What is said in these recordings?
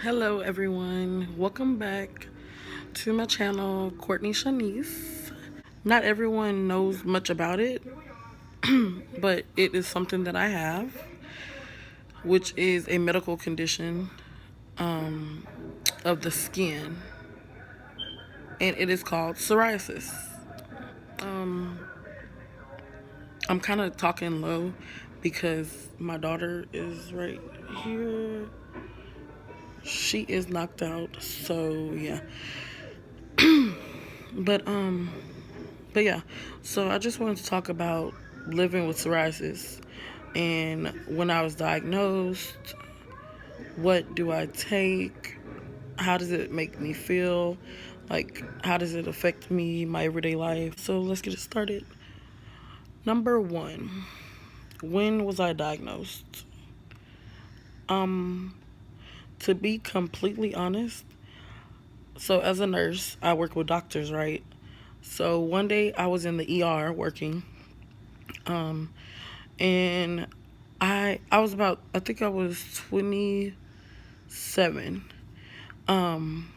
Hello everyone, welcome back to my channel, Courtney Shanice. Not everyone knows much about it, but it is something that I have, which is a medical condition of the skin, and it is called psoriasis. I'm kind of talking low because my daughter is right here. She is knocked out, so yeah. But um But yeah, so I just wanted to talk about living with psoriasis and when I was diagnosed, what do I take? How does it make me feel? Like, how does it affect me, my everyday life? So let's get it started. Number one, when was I diagnosed? Um, to be completely honest, so as a nurse, I work with doctors, right? So one day I was in the ER working, um, and I was about, I think I was 27, um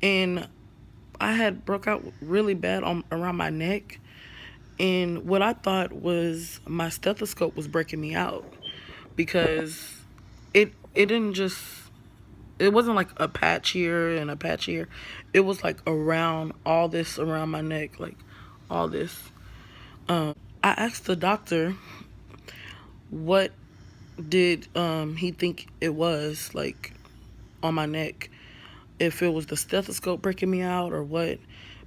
and I had broke out really bad on around my neck, and what I thought was my stethoscope was breaking me out because it didn't just, it wasn't like a patch here and a patch here. It was like around all this around my neck, like all this. I asked the doctor what did he think it was, like, on my neck, if it was the stethoscope breaking me out or what,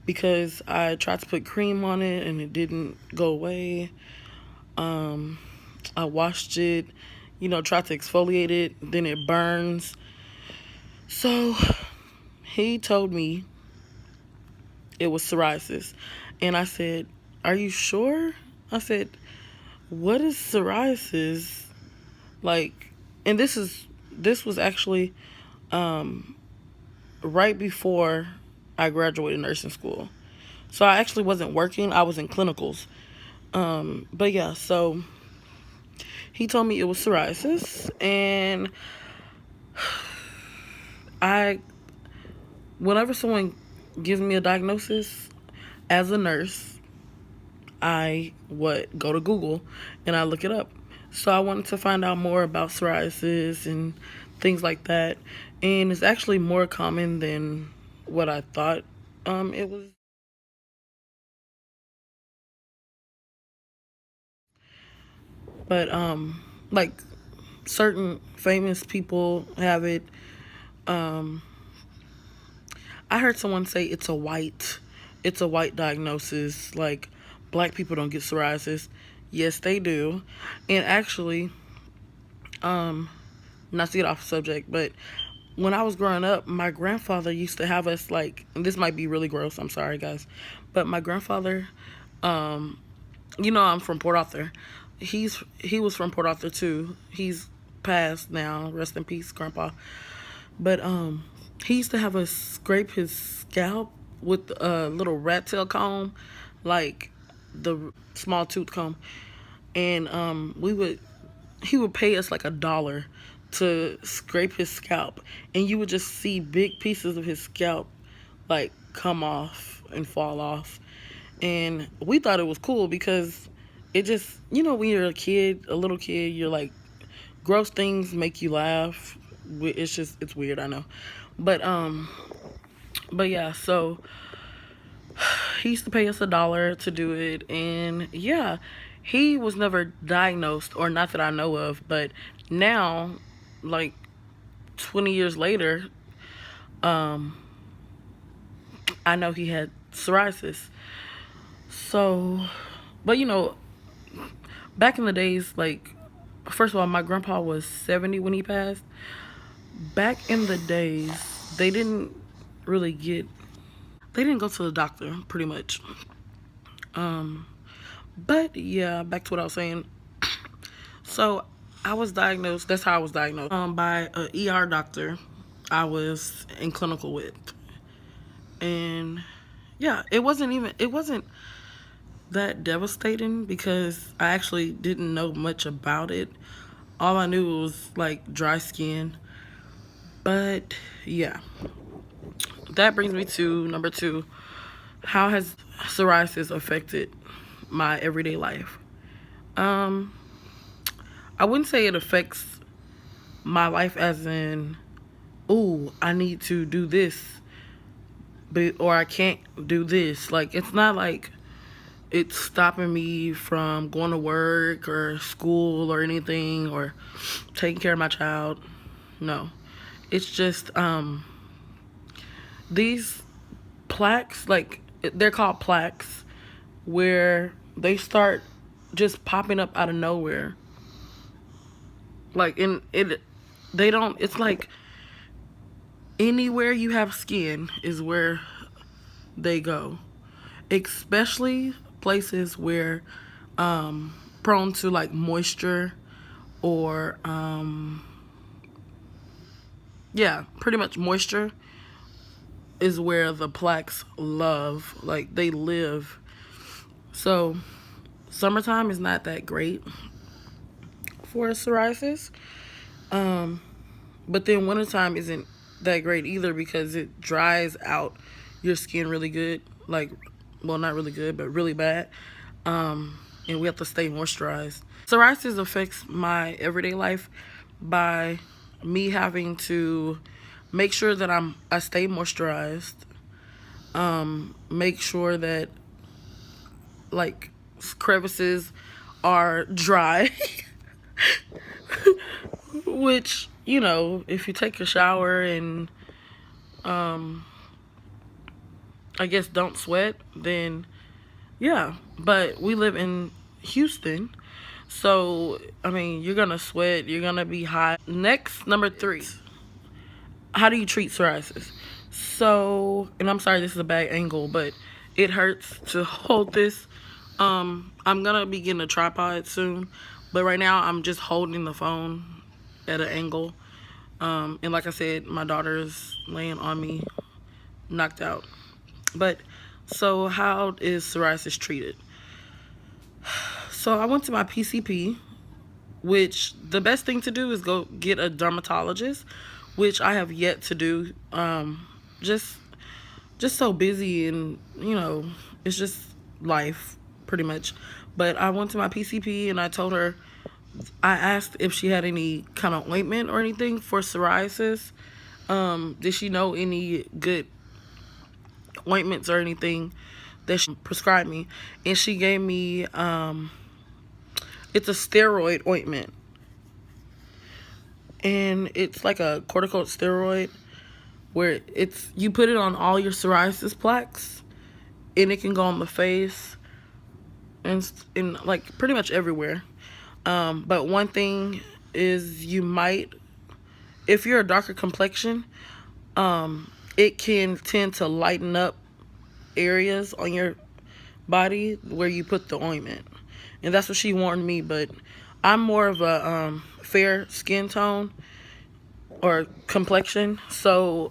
because I tried to put cream on it and it didn't go away. um I washed it, tried to exfoliate it, then it burns. So he told me it was psoriasis, and I said, are you sure? I said, what is psoriasis? Like, and this was actually right before I graduated nursing school. So I actually wasn't working, I was in clinicals. But yeah, so he told me it was psoriasis, and I, whenever someone gives me a diagnosis as a nurse, I what go to Google and I look it up. So I wanted to find out more about psoriasis and things like that, and it's actually more common than what I thought it was. But like, certain famous people have it. Um, I heard someone say it's a white diagnosis. Like, black people don't get psoriasis. Yes, they do. And actually, um, not to get off the subject, but when I was growing up, my grandfather used to have us, like, and this might be really gross. I'm sorry, guys, but my grandfather, um, I'm from Port Arthur. He was from Port Arthur too. He's passed now. Rest in peace, Grandpa. But he used to have us scrape his scalp with a little rat tail comb, like the small tooth comb, and he would pay us like $1 to scrape his scalp, and you would just see big pieces of his scalp like come off and fall off. And we thought it was cool because it just, when you're a kid, a little kid, you're like, gross things make you laugh. It's weird, I know. But yeah, so he used to pay us $1 to do it, and yeah, he was never diagnosed, or not that I know of, but now, like, 20 years later, um I know he had psoriasis. So, but back in the days, like, first of all, my grandpa was 70 when he passed. Back in the days, they didn't really get, they didn't go to the doctor, pretty much. Um, but yeah, back to what I was saying. So I was diagnosed. That's how I was diagnosed. By a ER doctor I was in clinical with, and yeah, it wasn't that devastating because I actually didn't know much about it. All I knew was like dry skin. But yeah, that brings me to number two. How has psoriasis affected my everyday life? Um, I wouldn't say it affects my life as in, oh, I need to do this, but or I can't do this. Like, it's not like it's stopping me from going to work or school or anything or taking care of my child. No. It's just these plaques, like they're called plaques, where they start just popping up out of nowhere. Like in it they don't it's like anywhere you have skin is where they go. Especially places where prone to like moisture or yeah, pretty much moisture is where the plaques love, like they live. So summertime is not that great for psoriasis. But then wintertime isn't that great either because it dries out your skin really good. Like, well, not really good, but really bad. And we have to stay moisturized. Psoriasis affects my everyday life by me having to make sure that I stay moisturized. Make sure that like crevices are dry. Which, you know, if you take a shower and I guess don't sweat, then yeah. But we live in Houston, so I mean, you're gonna sweat, you're gonna be hot. Next, number three, how do you treat psoriasis? So, and I'm sorry, this is a bad angle, but it hurts to hold this. I'm gonna be getting a tripod soon, but right now I'm just holding the phone at an angle. And like I said, my daughter's laying on me, knocked out. But so how is psoriasis treated? So I went to my PCP, which the best thing to do is go get a dermatologist, which I have yet to do. Just so busy, and you know, it's just life pretty much. But I went to my PCP and I told her, I asked if she had any kind of ointment or anything for psoriasis. Did she know any good ointments or anything that she prescribed me? And she gave me it's a steroid ointment, and it's like a corticosteroid where it's you put it on all your psoriasis plaques, and it can go on the face and in like pretty much everywhere. But one thing is, you might, if you're a darker complexion, it can tend to lighten up areas on your body where you put the ointment. And that's what she warned me, but I'm more of a fair skin tone or complexion. So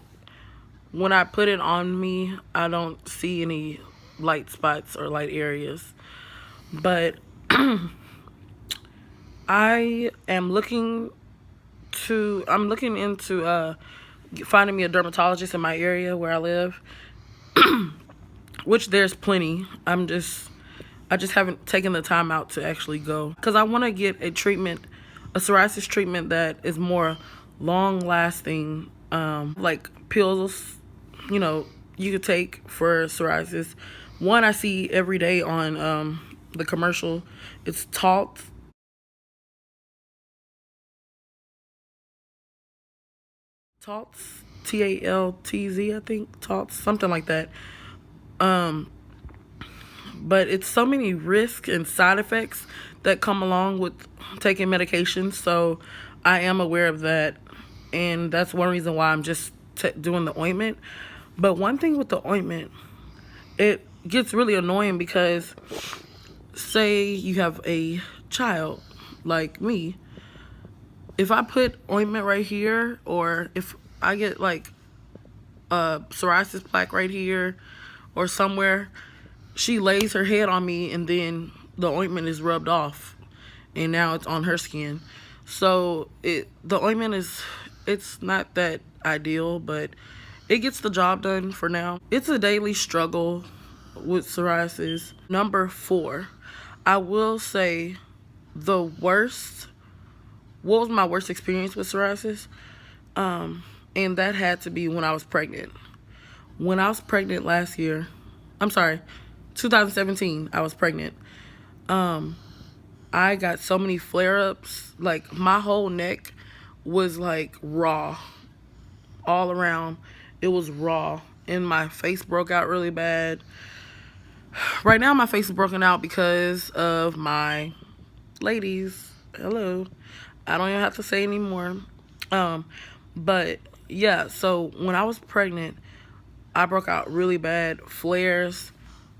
when I put it on me, I don't see any light spots or light areas. But I'm looking into finding me a dermatologist in my area where I live, which there's plenty. I just haven't taken the time out to actually go because I want to get a psoriasis treatment that is more long lasting, like pills, you know, you could take for psoriasis. One I see every day on the commercial, it's Taltz. Taltz, Taltz, I think, Taltz, something like that. But it's so many risks and side effects that come along with taking medications. So I am aware of that, and that's one reason why I'm just doing the ointment. But one thing with the ointment, it gets really annoying because say you have a child like me, if I put ointment right here, or if I get like a psoriasis plaque right here or somewhere, she lays her head on me and then the ointment is rubbed off and now it's on her skin. So the ointment It's not that ideal, but it gets the job done for now. It's a daily struggle with psoriasis. Number 4, I will say the worst, what was my worst experience with psoriasis? And that had to be when I was pregnant. When I was pregnant last year, I'm sorry, 2017, I was pregnant. I got so many flare-ups. Like, my whole neck was like raw all around. It was raw, and my face broke out really bad. Right now my face is broken out because of my ladies. Hello, I don't even have to say anymore. But yeah, so when I was pregnant, I broke out really bad flares,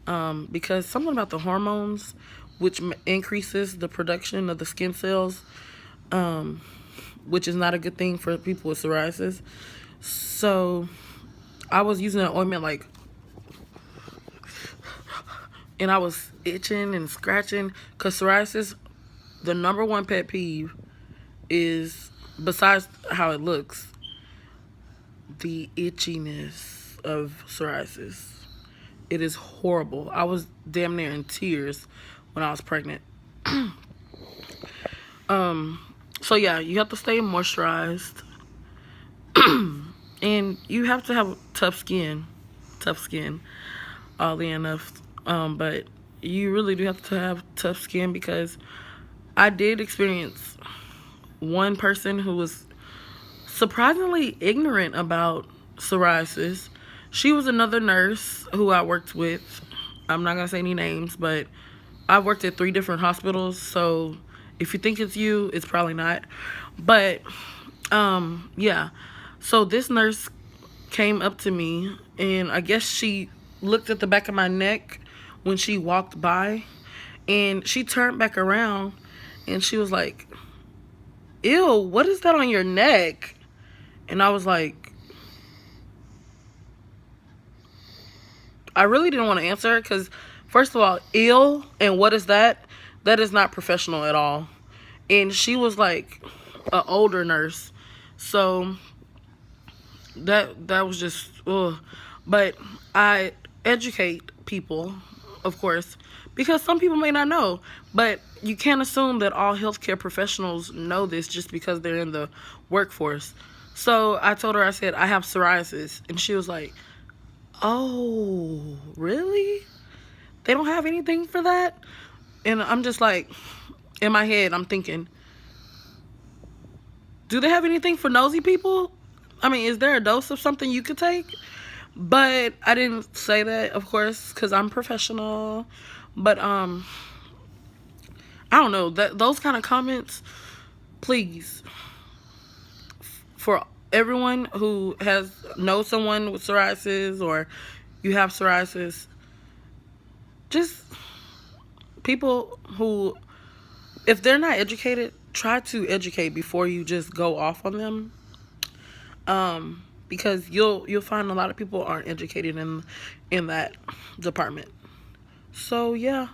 because something about the hormones, which increases the production of the skin cells, which is not a good thing for people with psoriasis. So I was using an ointment, like, and I was itching and scratching, because psoriasis, the number one pet peeve is, besides how it looks, the itchiness of psoriasis. It is horrible. I was damn near in tears when I was pregnant. So yeah, you have to stay moisturized. And you have to have tough skin, oddly enough. But you really do have to have tough skin, because I did experience one person who was surprisingly ignorant about psoriasis. She was another nurse who I worked with. I'm not gonna say any names, but I worked at 3 different hospitals, so if you think it's you, it's probably not. But yeah, so this nurse came up to me, and I guess she looked at the back of my neck when she walked by, and she turned back around and she was like, "Ew, what is that on your neck?" And I was like, I really didn't want to answer her, because first of all, ill and what is that? That is not professional at all. And she was like an older nurse, so that was just ugh. But I educate people, of course, because some people may not know. But you can't assume that all healthcare professionals know this just because they're in the workforce. So I told her, I said, I have psoriasis, and she was like, "Oh, really? They don't have anything for that?" And I'm just like, in my head, I'm thinking, do they have anything for nosy people? I mean, is there a dose of something you could take? But I didn't say that, of course, because I'm professional. But I don't know, those kind of comments, please, for everyone who knows someone with psoriasis, or you have psoriasis, just people who, if they're not educated, try to educate before you just go off on them. Because you'll find a lot of people aren't educated in that department. So yeah,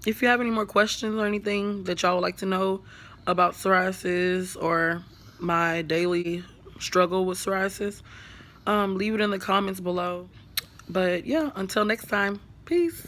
if you have any more questions or anything that y'all would like to know about psoriasis or my daily struggle with psoriasis, leave it in the comments below. But yeah, until next time, peace.